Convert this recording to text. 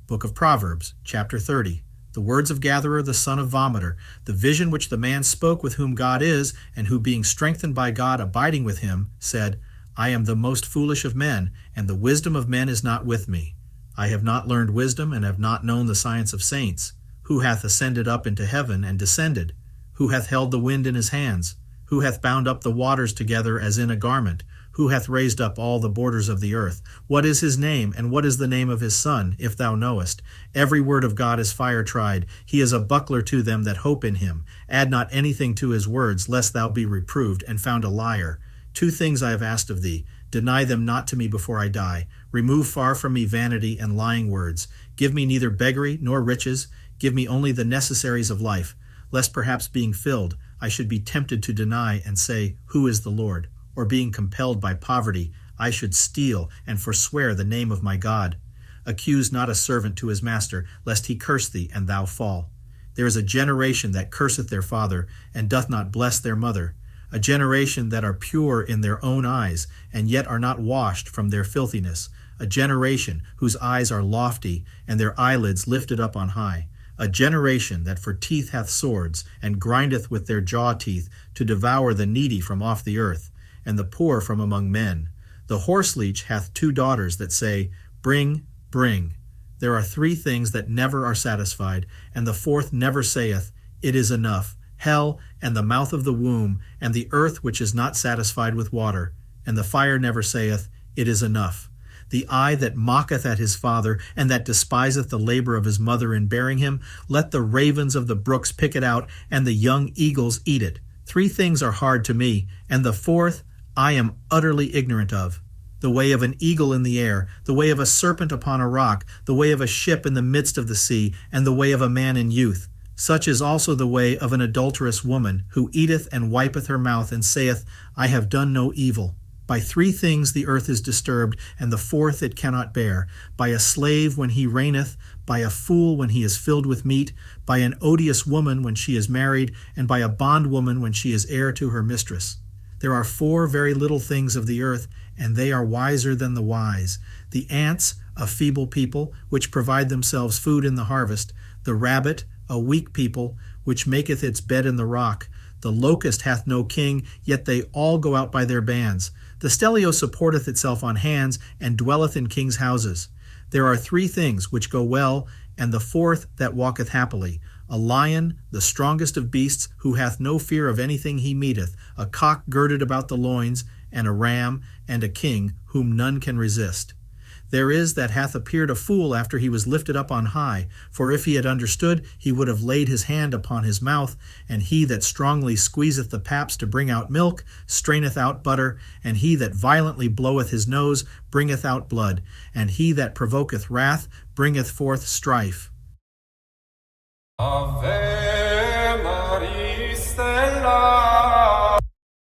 Book of Proverbs, chapter 30. The words of Gatherer the son of Vomiter, the vision which the man spoke with whom God is, and who being strengthened by God abiding with him, said, I am the most foolish of men, and the wisdom of men is not with me. I have not learned wisdom, and have not known the science of saints. Who hath ascended up into heaven, and descended? Who hath held the wind in his hands? Who hath bound up the waters together as in a garment? Who hath raised up all the borders of the earth? What is his name, and what is the name of his son, if thou knowest? Every word of God is fire tried. He is a buckler to them that hope in him. Add not anything to his words, lest thou be reproved, and found a liar. 2 things I have asked of thee. Deny them not to me before I die. Remove far from me vanity and lying words. Give me neither beggary nor riches. Give me only the necessaries of life, lest perhaps being filled, I should be tempted to deny and say, Who is the Lord? Or being compelled by poverty, I should steal and forswear the name of my God. Accuse not a servant to his master, lest he curse thee, and thou fall. There is a generation that curseth their father, and doth not bless their mother, a generation that are pure in their own eyes, and yet are not washed from their filthiness, a generation whose eyes are lofty, and their eyelids lifted up on high, a generation that for teeth hath swords, and grindeth with their jaw teeth, to devour the needy from off the earth, and the poor from among men. The horseleech hath 2 daughters that say, Bring, bring. There are 3 things that never are satisfied, and the 4th never saith, It is enough. Hell, and the mouth of the womb, and the earth which is not satisfied with water. And the fire never saith, It is enough. The eye that mocketh at his father, and that despiseth the labor of his mother in bearing him, let the ravens of the brooks pick it out, and the young eagles eat it. 3 things are hard to me, and the 4th I am utterly ignorant of. The way of an eagle in the air, the way of a serpent upon a rock, the way of a ship in the midst of the sea, and the way of a man in youth. Such is also the way of an adulterous woman, who eateth and wipeth her mouth, and saith, I have done no evil. By 3 things the earth is disturbed, and the 4th it cannot bear. By a slave when he reigneth, by a fool when he is filled with meat, by an odious woman when she is married, and by a bondwoman when she is heir to her mistress. There are 4 very little things of the earth, and they are wiser than the wise. The ants, a feeble people, which provide themselves food in the harvest. The rabbit, a weak people, which maketh its bed in the rock. The locust hath no king, yet they all go out by their bands. The stelio supporteth itself on hands, and dwelleth in kings' houses. There are 3 things which go well, and the 4th that walketh happily. A lion, the strongest of beasts, who hath no fear of anything he meeteth, a cock girded about the loins, and a ram, and a king, whom none can resist. There is that hath appeared a fool after he was lifted up on high, for if he had understood, he would have laid his hand upon his mouth, and he that strongly squeezeth the paps to bring out milk, straineth out butter, and he that violently bloweth his nose, bringeth out blood, and he that provoketh wrath, bringeth forth strife. Ave Maria Stella